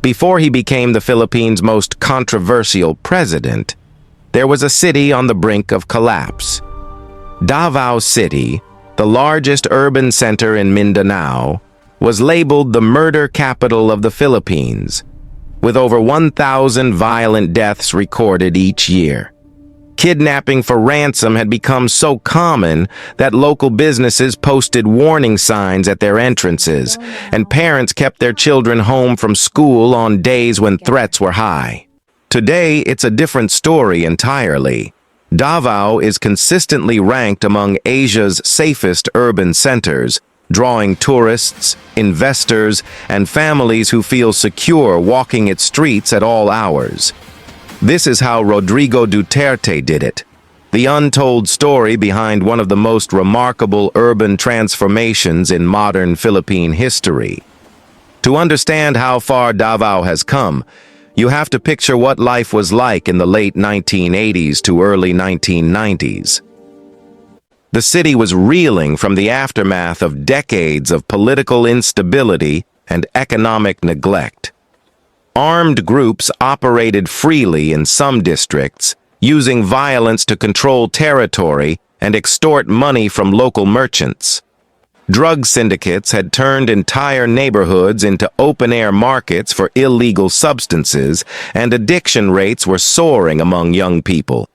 Before he became the Philippines' most controversial president, there was a city on the brink of collapse. Davao City, the largest urban center in Mindanao, was labeled the murder capital of the Philippines, with over 1,000 violent deaths recorded each year. Kidnapping for ransom had become so common that local businesses posted warning signs at their entrances, and parents kept their children home from school on days when threats were high. Today, it's a different story entirely. Davao is consistently ranked among Asia's safest urban centers, drawing tourists, investors, and families who feel secure walking its streets at all hours. This is how Rodrigo Duterte did it, the untold story behind one of the most remarkable urban transformations in modern Philippine history. To understand how far Davao has come, you have to picture what life was like in the late 1980s to early 1990s. The city was reeling from the aftermath of decades of political instability and economic neglect. Armed groups operated freely in some districts, using violence to control territory and extort money from local merchants. Drug syndicates had turned entire neighborhoods into open-air markets for illegal substances, and addiction rates were soaring among young people.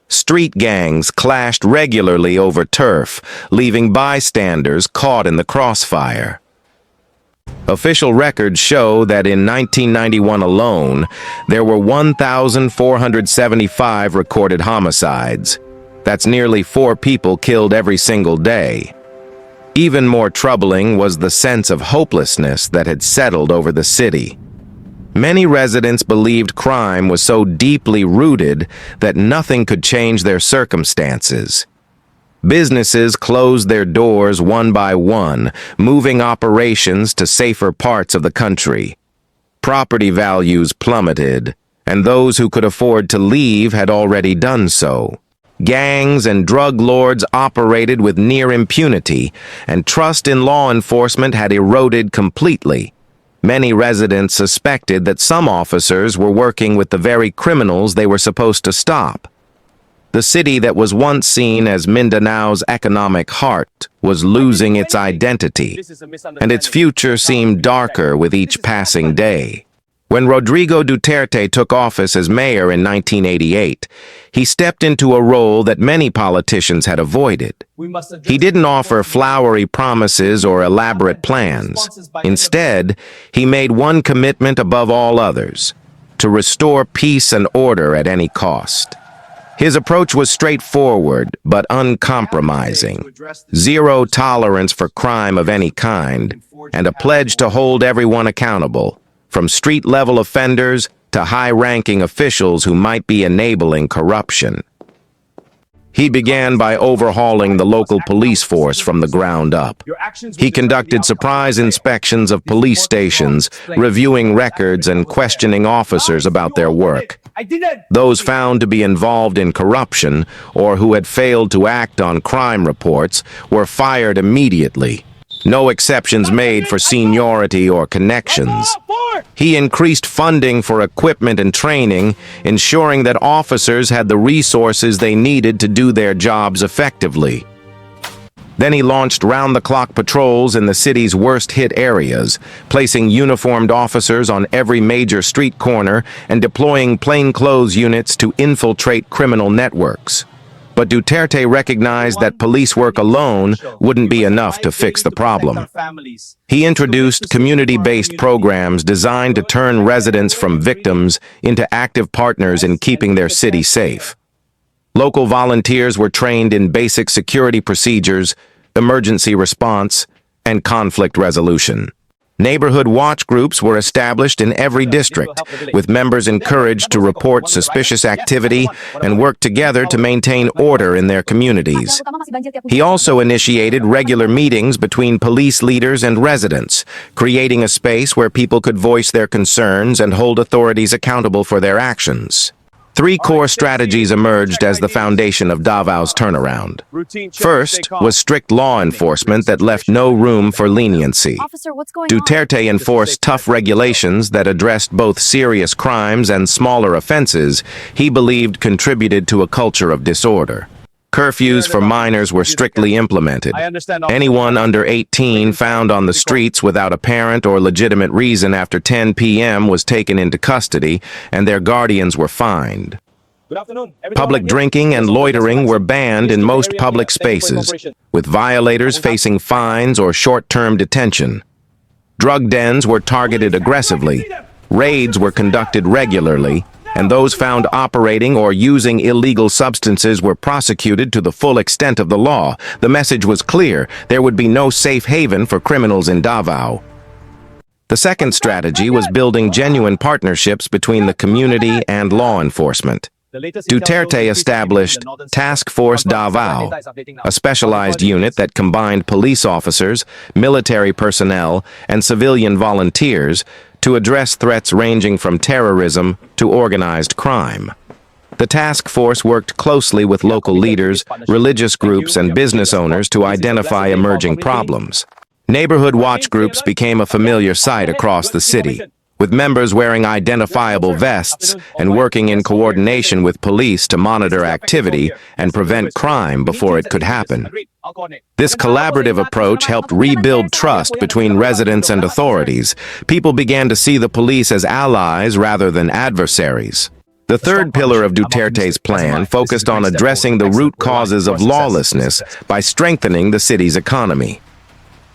Street gangs clashed regularly over turf, leaving bystanders caught in the crossfire. Official records show that in 1991 alone, there were 1,475 recorded homicides. That's nearly 4 people killed every single day. Even more troubling was the sense of hopelessness that had settled over the city. Many residents believed crime was so deeply rooted that nothing could change their circumstances. Businesses closed their doors one by one, moving operations to safer parts of the country. Property values plummeted, and those who could afford to leave had already done so. Gangs and drug lords operated with near impunity, and trust in law enforcement had eroded completely. Many residents suspected that some officers were working with the very criminals they were supposed to stop. The city that was once seen as Mindanao's economic heart was losing its identity, and its future seemed darker with each passing day. When Rodrigo Duterte took office as mayor in 1988, he stepped into a role that many politicians had avoided. He didn't offer flowery promises or elaborate plans. Instead, he made one commitment above all others: to restore peace and order at any cost. His approach was straightforward but uncompromising: zero tolerance for crime of any kind, and a pledge to hold everyone accountable, from street-level offenders to high-ranking officials who might be enabling corruption. He began by overhauling the local police force from the ground up. He conducted surprise inspections of police stations, reviewing records and questioning officers about their work. Those found to be involved in corruption or who had failed to act on crime reports were fired immediately. No exceptions made for seniority or connections. He increased funding for equipment and training, ensuring that officers had the resources they needed to do their jobs effectively. Then he launched round-the-clock patrols in the city's worst-hit areas, placing uniformed officers on every major street corner and deploying plainclothes units to infiltrate criminal networks. But Duterte recognized that police work alone wouldn't be enough to fix the problem. He introduced community-based programs designed to turn residents from victims into active partners in keeping their city safe. Local volunteers were trained in basic security procedures, emergency response, and conflict resolution. Neighborhood watch groups were established in every district, with members encouraged to report suspicious activity and work together to maintain order in their communities. He also initiated regular meetings between police leaders and residents, creating a space where people could voice their concerns and hold authorities accountable for their actions. Three core strategies emerged as the foundation of Davao's turnaround. First was strict law enforcement that left no room for leniency. Duterte enforced tough regulations that addressed both serious crimes and smaller offenses he believed contributed to a culture of disorder. Curfews for minors were strictly implemented. Anyone under 18 found on the streets without a parent or legitimate reason after 10 p.m. was taken into custody, and their guardians were fined. Public drinking and loitering were banned in most public spaces, with violators facing fines or short-term detention. Drug dens were targeted aggressively, raids were conducted regularly, and those found operating or using illegal substances were prosecuted to the full extent of the law. The message was clear: there would be no safe haven for criminals in Davao. The second strategy was building genuine partnerships between the community and law enforcement. Duterte established Task Force Davao, a specialized unit that combined police officers, military personnel, and civilian volunteers to address threats ranging from terrorism to organized crime. The task force worked closely with local leaders, religious groups, and business owners to identify emerging problems. Neighborhood watch groups became a familiar sight across the city, with members wearing identifiable vests and working in coordination with police to monitor activity and prevent crime before it could happen. This collaborative approach helped rebuild trust between residents and authorities. People began to see the police as allies rather than adversaries. The third pillar of Duterte's plan focused on addressing the root causes of lawlessness by strengthening the city's economy.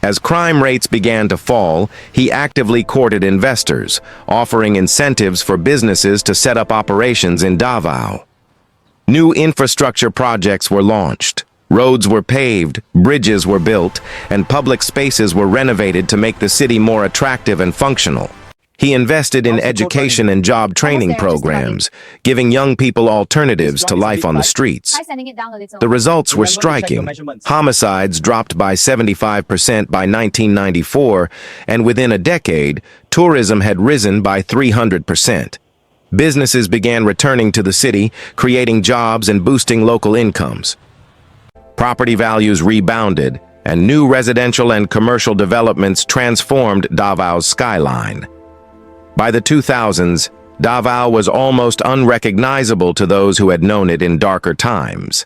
As crime rates began to fall, he actively courted investors, offering incentives for businesses to set up operations in Davao. New infrastructure projects were launched. Roads were paved, bridges were built, and public spaces were renovated to make the city more attractive and functional. He invested in education and job training programs, giving young people alternatives to life on the streets. The results were striking. Homicides dropped by 75% by 1994, and within a decade, tourism had risen by 300%. Businesses began returning to the city, creating jobs and boosting local incomes. Property values rebounded, and new residential and commercial developments transformed Davao's skyline. By the 2000s, Davao was almost unrecognizable to those who had known it in darker times.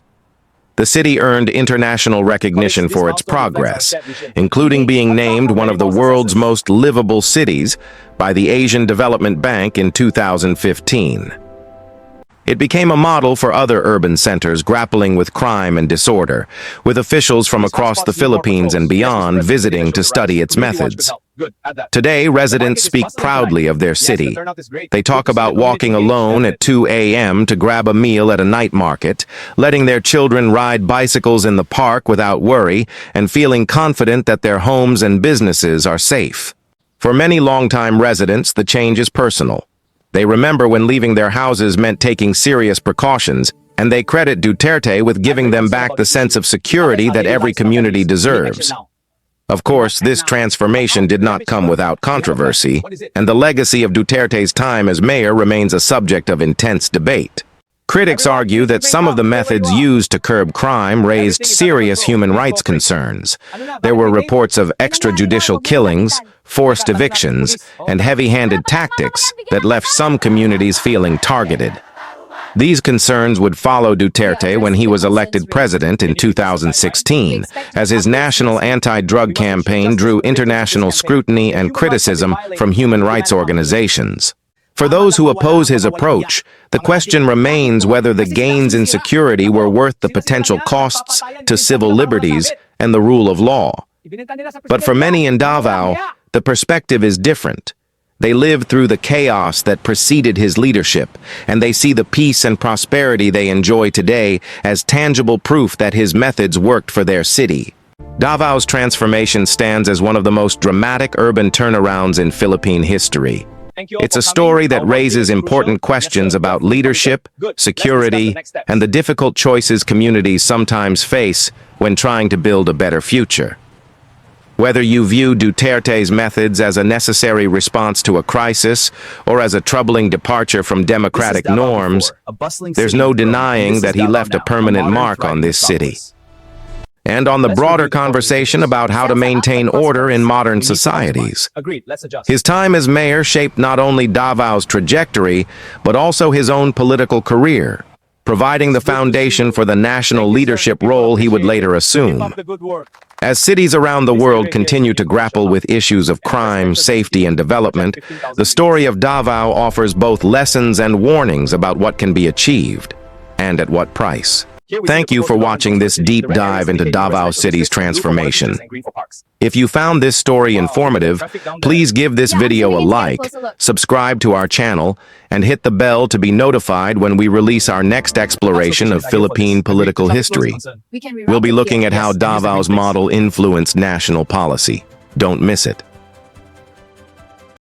The city earned international recognition for its progress, including being named one of the world's most livable cities by the Asian Development Bank in 2015. It became a model for other urban centers grappling with crime and disorder, with officials from across the Philippines and beyond visiting to study its methods. Today, residents speak proudly of their city. They talk about walking alone at 2 a.m. to grab a meal at a night market, letting their children ride bicycles in the park without worry, and feeling confident that their homes and businesses are safe. For many longtime residents, the change is personal. They remember when leaving their houses meant taking serious precautions, and they credit Duterte with giving them back the sense of security that every community deserves. Of course, this transformation did not come without controversy, and the legacy of Duterte's time as mayor remains a subject of intense debate. Critics argue that some of the methods used to curb crime raised serious human rights concerns. There were reports of extrajudicial killings, forced evictions, and heavy-handed tactics that left some communities feeling targeted. These concerns would follow Duterte when he was elected president in 2016, as his national anti-drug campaign drew international scrutiny and criticism from human rights organizations. For those who oppose his approach, the question remains whether the gains in security were worth the potential costs to civil liberties and the rule of law. But for many in Davao, the perspective is different. They live through the chaos that preceded his leadership, and they see the peace and prosperity they enjoy today as tangible proof that his methods worked for their city. Davao's transformation stands as one of the most dramatic urban turnarounds in Philippine history. It's a story that raises important questions about leadership, security, and the difficult choices communities sometimes face when trying to build a better future. Whether you view Duterte's methods as a necessary response to a crisis or as a troubling departure from democratic norms, there's no denying that he left a permanent mark on this city. And on the broader conversation about how to maintain order in modern societies. His time as mayor shaped not only Davao's trajectory, but also his own political career, providing the foundation for the national leadership role he would later assume. As cities around the world continue to grapple with issues of crime, safety, and development, the story of Davao offers both lessons and warnings about what can be achieved, and at what price. Thank you for watching this deep dive into Davao City's transformation. If you found this story informative, please give this video a like, subscribe to our channel, and hit the bell to be notified when we release our next exploration of Philippine political history. We'll be looking at how Davao's model influenced national policy. Don't miss it.